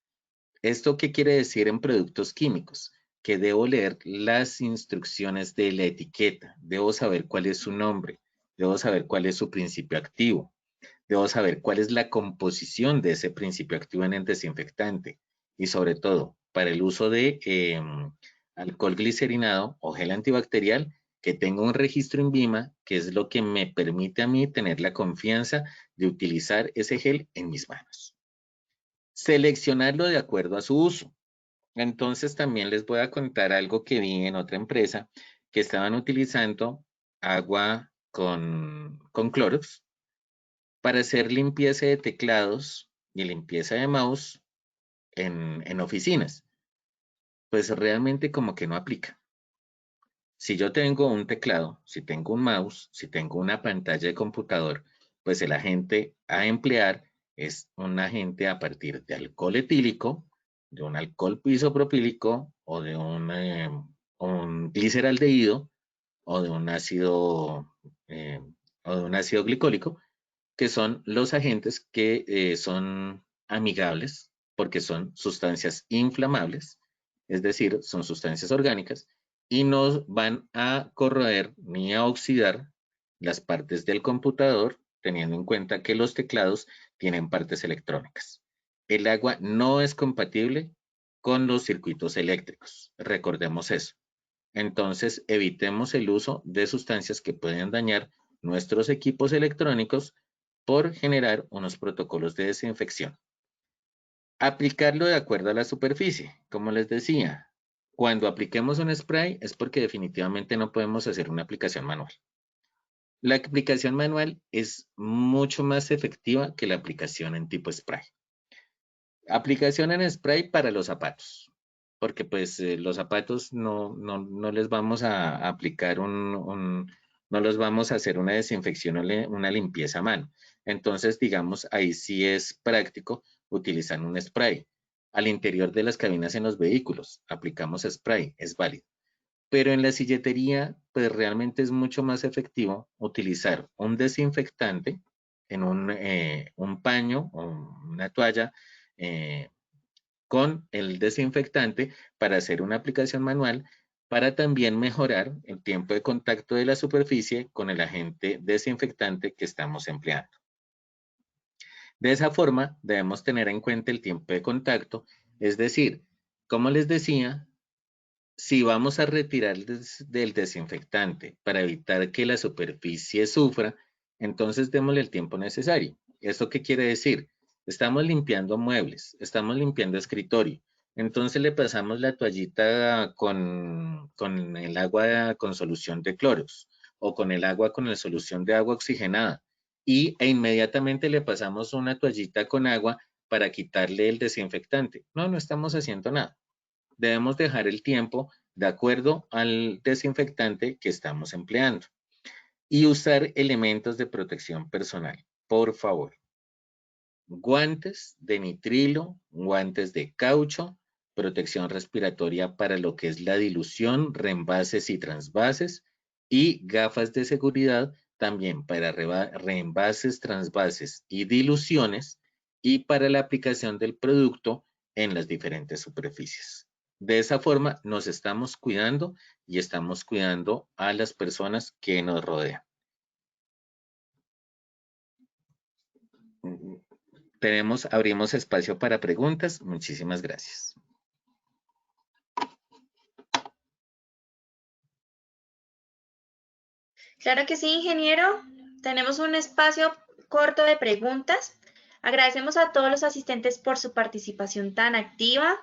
¿Esto qué quiere decir en productos químicos? Que debo leer las instrucciones de la etiqueta, debo saber cuál es su nombre, debo saber cuál es su principio activo, debo saber cuál es la composición de ese principio activo en el desinfectante y sobre todo para el uso de alcohol glicerinado o gel antibacterial, que tenga un registro INVIMA, que es lo que me permite a mí tener la confianza de utilizar ese gel en mis manos. Seleccionarlo de acuerdo a su uso. Entonces también les voy a contar algo que vi en otra empresa, que estaban utilizando agua con Clorox para hacer limpieza de teclados y limpieza de mouse en oficinas. Pues realmente como que no aplica. Si yo tengo un teclado, si tengo un mouse, si tengo una pantalla de computador, pues el agente a emplear es un agente a partir de alcohol etílico, de un alcohol isopropílico o de un gliceraldehído o de un eh, ácido glicólico, que son los agentes que son amigables porque son sustancias inflamables, es decir, son sustancias orgánicas y no van a corroer ni a oxidar las partes del computador, teniendo en cuenta que los teclados tienen partes electrónicas. El agua no es compatible con los circuitos eléctricos, recordemos eso. Entonces, evitemos el uso de sustancias que pueden dañar nuestros equipos electrónicos por generar unos protocolos de desinfección. Aplicarlo de acuerdo a la superficie. Como les decía, cuando apliquemos un spray es porque definitivamente no podemos hacer una aplicación manual. La aplicación manual es mucho más efectiva que la aplicación en tipo spray. Aplicación en spray para los zapatos, porque pues los zapatos no les vamos a aplicar no los vamos a hacer una desinfección o una limpieza a mano. Entonces, digamos, ahí sí es práctico utilizar un spray. Al interior de las cabinas en los vehículos, aplicamos spray, es válido. Pero en la silletería, pues realmente es mucho más efectivo utilizar un desinfectante en un paño o una toalla con el desinfectante para hacer una aplicación manual para también mejorar el tiempo de contacto de la superficie con el agente desinfectante que estamos empleando. De esa forma, debemos tener en cuenta el tiempo de contacto, es decir, como les decía, si vamos a retirar del desinfectante para evitar que la superficie sufra, entonces démosle el tiempo necesario. ¿Esto qué quiere decir? Estamos limpiando muebles, estamos limpiando escritorio, entonces le pasamos la toallita con el agua con solución de cloros o con el agua con la solución de agua oxigenada e inmediatamente le pasamos una toallita con agua para quitarle el desinfectante. No estamos haciendo nada. Debemos dejar el tiempo de acuerdo al desinfectante que estamos empleando y usar elementos de protección personal, por favor. Guantes de nitrilo, guantes de caucho, protección respiratoria para lo que es la dilución, reenvases y transvases y gafas de seguridad también para reenvases, transvases y diluciones y para la aplicación del producto en las diferentes superficies. De esa forma nos estamos cuidando y estamos cuidando a las personas que nos rodean. Abrimos espacio para preguntas. Muchísimas gracias. Claro que sí, ingeniero. Tenemos un espacio corto de preguntas. Agradecemos a todos los asistentes por su participación tan activa.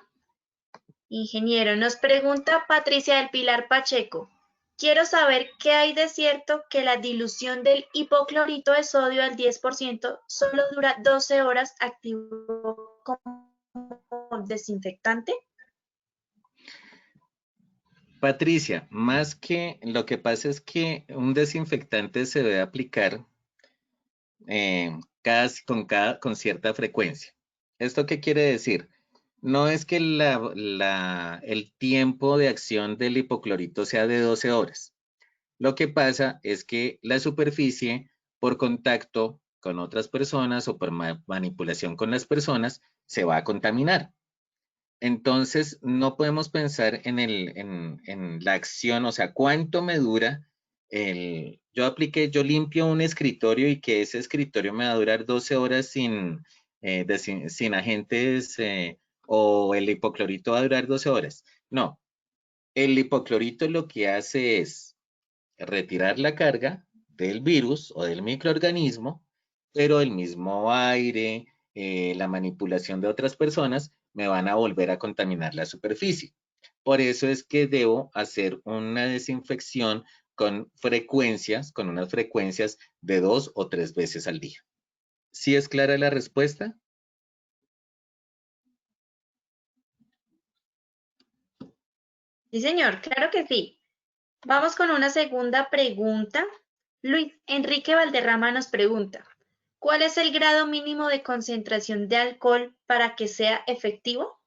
Ingeniero, nos pregunta Patricia del Pilar Pacheco. Quiero saber qué hay de cierto que la dilución del hipoclorito de sodio al 10% solo dura 12 horas activo como desinfectante. Patricia, más que lo que pasa es que un desinfectante se debe aplicar con cierta frecuencia. ¿Esto qué quiere decir? No es que el tiempo de acción del hipoclorito sea de 12 horas. Lo que pasa es que la superficie, por contacto con otras personas o por manipulación con las personas, se va a contaminar. Entonces, no podemos pensar en la acción, o sea, cuánto me dura yo limpio un escritorio y que ese escritorio me va a durar 12 horas sin agentes o el hipoclorito va a durar 12 horas. No, el hipoclorito lo que hace es retirar la carga del virus o del microorganismo, pero el mismo aire, la manipulación de otras personas me van a volver a contaminar la superficie. Por eso es que debo hacer una desinfección con unas frecuencias de 2 o 3 veces al día. ¿Sí es clara la respuesta? Sí, señor, claro que sí. Vamos con una segunda pregunta. Luis Enrique Valderrama nos pregunta, ¿cuál es el grado mínimo de concentración de alcohol para que sea efectivo?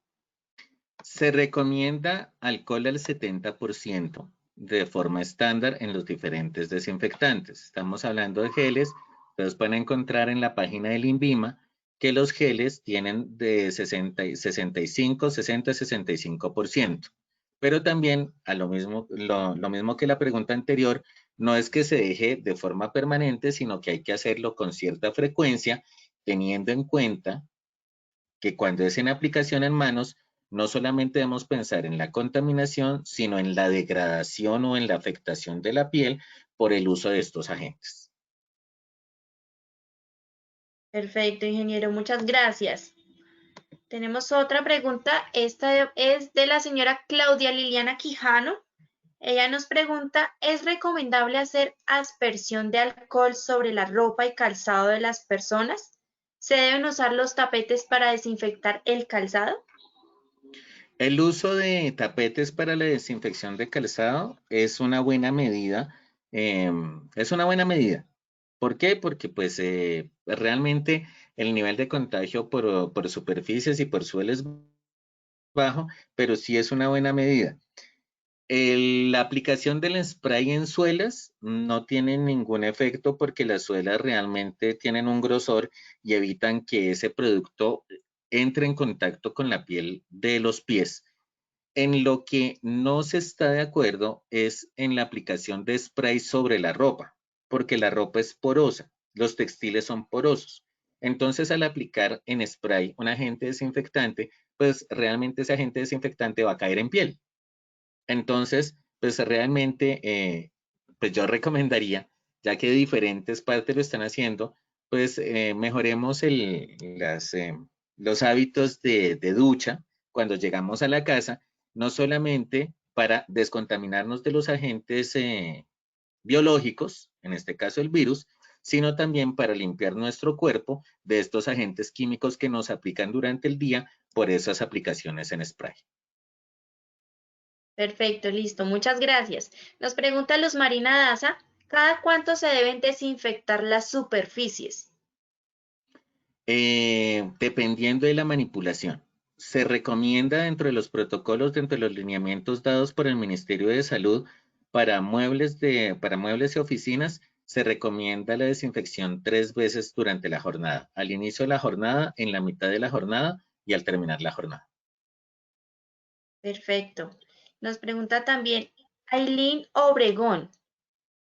Se recomienda alcohol al 70% de forma estándar en los diferentes desinfectantes. Estamos hablando de geles. Ustedes pueden encontrar en la página del INVIMA que los geles tienen de 65, 60, 65%. Pero también, lo mismo que la pregunta anterior, no es que se deje de forma permanente, sino que hay que hacerlo con cierta frecuencia, teniendo en cuenta que cuando es en aplicación en manos, no solamente debemos pensar en la contaminación, sino en la degradación o en la afectación de la piel por el uso de estos agentes. Perfecto, ingeniero, muchas gracias. Tenemos otra pregunta. Esta es de la señora Claudia Liliana Quijano. Ella nos pregunta, ¿es recomendable hacer aspersión de alcohol sobre la ropa y calzado de las personas? ¿Se deben usar los tapetes para desinfectar el calzado? El uso de tapetes para la desinfección de calzado es una buena medida. Es una buena medida. ¿Por qué? Porque pues realmente el nivel de contagio por superficies y por suelos es bajo, pero sí es una buena medida. La aplicación del spray en suelas no tiene ningún efecto porque las suelas realmente tienen un grosor y evitan que ese producto entre en contacto con la piel de los pies. En lo que no se está de acuerdo es en la aplicación de spray sobre la ropa, porque la ropa es porosa, los textiles son porosos. Entonces, al aplicar en spray un agente desinfectante, pues realmente ese agente desinfectante va a caer en piel. Entonces, pues realmente, pues yo recomendaría, ya que diferentes partes lo están haciendo, pues mejoremos los hábitos de ducha cuando llegamos a la casa, no solamente para descontaminarnos de los agentes biológicos, en este caso el virus, sino también para limpiar nuestro cuerpo de estos agentes químicos que nos aplican durante el día por esas aplicaciones en spray. Perfecto, listo, muchas gracias. Nos pregunta Luz Marina Daza, ¿cada cuánto se deben desinfectar las superficies? Dependiendo de la manipulación. Se recomienda dentro de los protocolos, dentro de los lineamientos dados por el Ministerio de Salud para muebles y oficinas, se recomienda la desinfección 3 veces durante la jornada. Al inicio de la jornada, en la mitad de la jornada y al terminar la jornada. Perfecto. Nos pregunta también Aileen Obregón,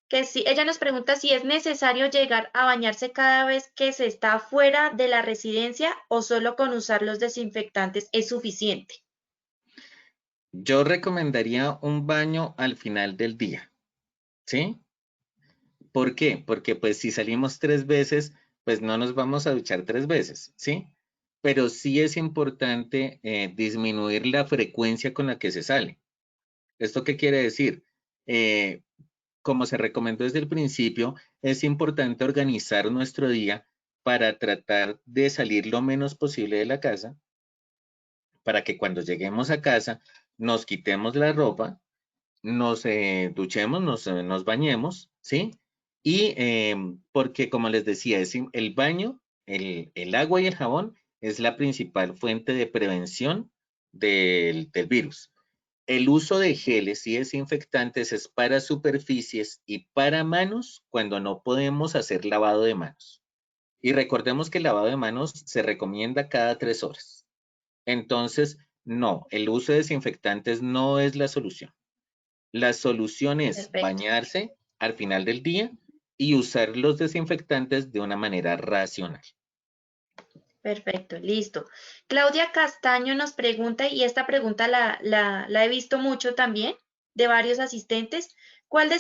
que si ella nos pregunta si es necesario llegar a bañarse cada vez que se está fuera de la residencia o solo con usar los desinfectantes es suficiente. Yo recomendaría un baño al final del día, ¿sí? ¿Por qué? Porque pues si salimos 3 veces, pues no nos vamos a duchar 3 veces, ¿sí? Pero sí es importante disminuir la frecuencia con la que se sale. ¿Esto qué quiere decir? Eh, Como se recomendó desde el principio, es importante organizar nuestro día para tratar de salir lo menos posible de la casa, para que cuando lleguemos a casa nos quitemos la ropa, nos duchemos, nos bañemos, ¿sí? Y porque, como les decía, el baño el agua y el jabón es la principal fuente de prevención del virus. El uso de geles y desinfectantes es para superficies y para manos cuando no podemos hacer lavado de manos. Y recordemos que el lavado de manos se recomienda cada 3 horas. Entonces, no, el uso de desinfectantes no es la solución. La solución es Perfecto. bañarse al final del día y usar los desinfectantes de una manera racional. Perfecto, listo. Claudia Castaño nos pregunta, y esta pregunta la he visto mucho también de varios asistentes, ¿cuál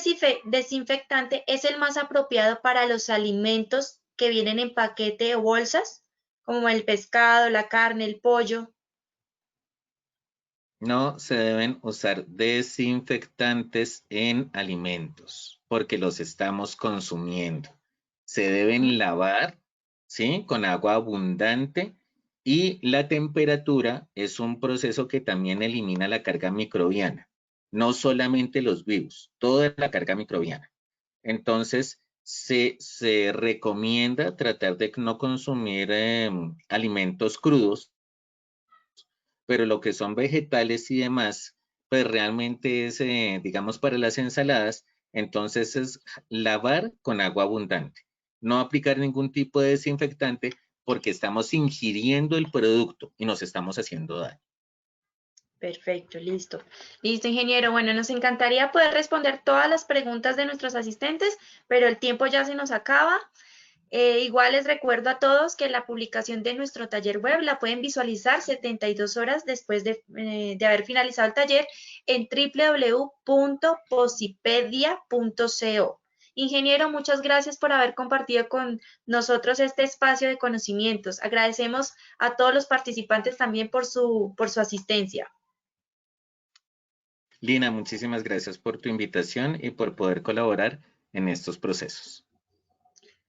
desinfectante es el más apropiado para los alimentos que vienen en paquete o bolsas, como el pescado, la carne, el pollo? No se deben usar desinfectantes en alimentos porque los estamos consumiendo. Se deben lavar, ¿sí? Con agua abundante y la temperatura es un proceso que también elimina la carga microbiana. No solamente los virus, toda la carga microbiana. Entonces, se recomienda tratar de no consumir alimentos crudos, pero lo que son vegetales y demás, pues realmente es, digamos, para las ensaladas, entonces es lavar con agua abundante. No aplicar ningún tipo de desinfectante porque estamos ingiriendo el producto y nos estamos haciendo daño. Perfecto, listo. Listo, ingeniero. Bueno, nos encantaría poder responder todas las preguntas de nuestros asistentes, pero el tiempo ya se nos acaba. Igual les recuerdo a todos que la publicación de nuestro taller web la pueden visualizar 72 horas después de haber finalizado el taller en www.posipedia.co. Ingeniero, muchas gracias por haber compartido con nosotros este espacio de conocimientos. Agradecemos a todos los participantes también por su asistencia. Lina, muchísimas gracias por tu invitación y por poder colaborar en estos procesos.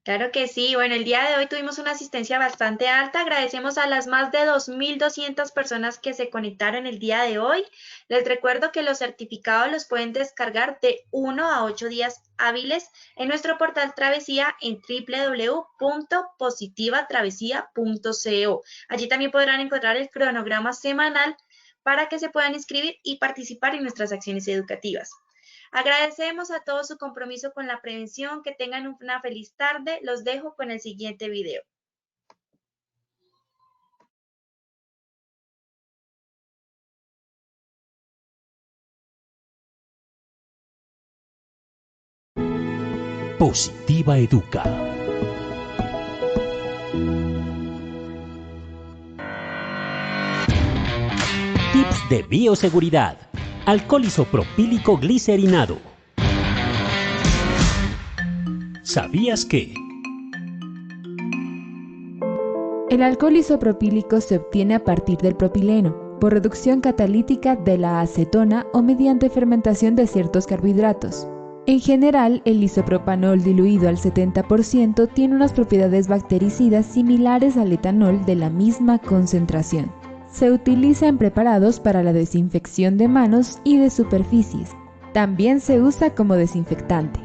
Claro que sí. Bueno, el día de hoy tuvimos una asistencia bastante alta. Agradecemos a las más de 2.200 personas que se conectaron el día de hoy. Les recuerdo que los certificados los pueden descargar de 1 a 8 días hábiles en nuestro portal Travesía en www.positivatravesía.co. Allí también podrán encontrar el cronograma semanal para que se puedan inscribir y participar en nuestras acciones educativas. Agradecemos a todos su compromiso con la prevención. Que tengan una feliz tarde. Los dejo con el siguiente video. Positiva Educa. Tips de bioseguridad. Alcohol isopropílico glicerinado. ¿Sabías que? El alcohol isopropílico se obtiene a partir del propileno, por reducción catalítica de la acetona o mediante fermentación de ciertos carbohidratos. En general, el isopropanol diluido al 70% tiene unas propiedades bactericidas similares al etanol de la misma concentración. Se utiliza en preparados para la desinfección de manos y de superficies. También se usa como desinfectante.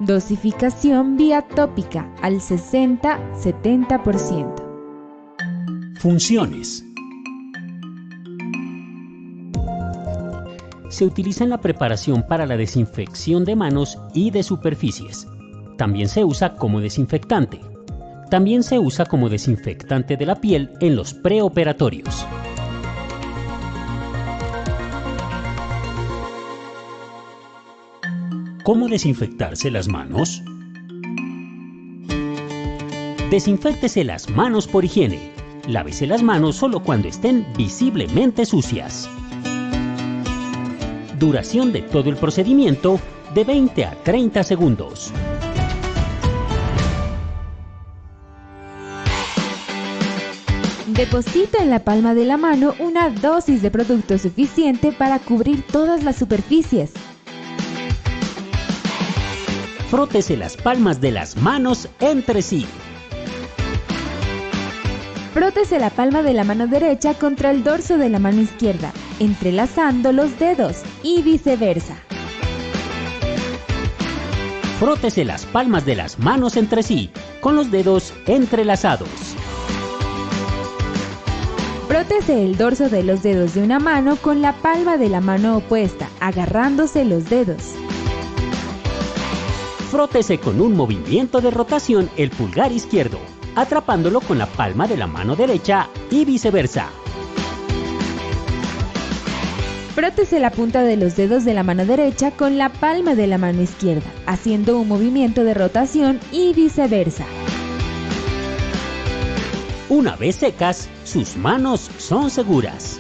Dosificación vía tópica al 60-70%. Funciones. Se utiliza en la preparación para la desinfección de manos y de superficies. También se usa como desinfectante. También se usa como desinfectante de la piel en los preoperatorios. ¿Cómo desinfectarse las manos? Desinféctese las manos por higiene. Lávese las manos solo cuando estén visiblemente sucias. Duración de todo el procedimiento de 20 a 30 segundos. Deposita en la palma de la mano una dosis de producto suficiente para cubrir todas las superficies. Frótese las palmas de las manos entre sí. Frótese la palma de la mano derecha contra el dorso de la mano izquierda, entrelazando los dedos y viceversa. Frótese las palmas de las manos entre sí, con los dedos entrelazados. Frótese el dorso de los dedos de una mano con la palma de la mano opuesta, agarrándose los dedos. Frótese con un movimiento de rotación el pulgar izquierdo, atrapándolo con la palma de la mano derecha y viceversa. Frótese la punta de los dedos de la mano derecha con la palma de la mano izquierda, haciendo un movimiento de rotación y viceversa. Una vez secas, sus manos son seguras.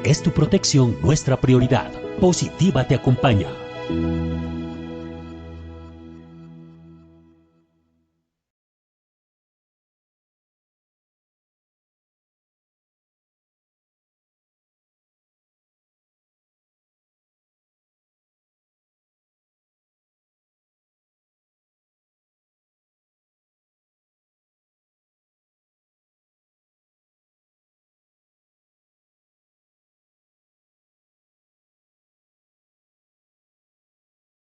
Es tu protección nuestra prioridad. Positiva te acompaña.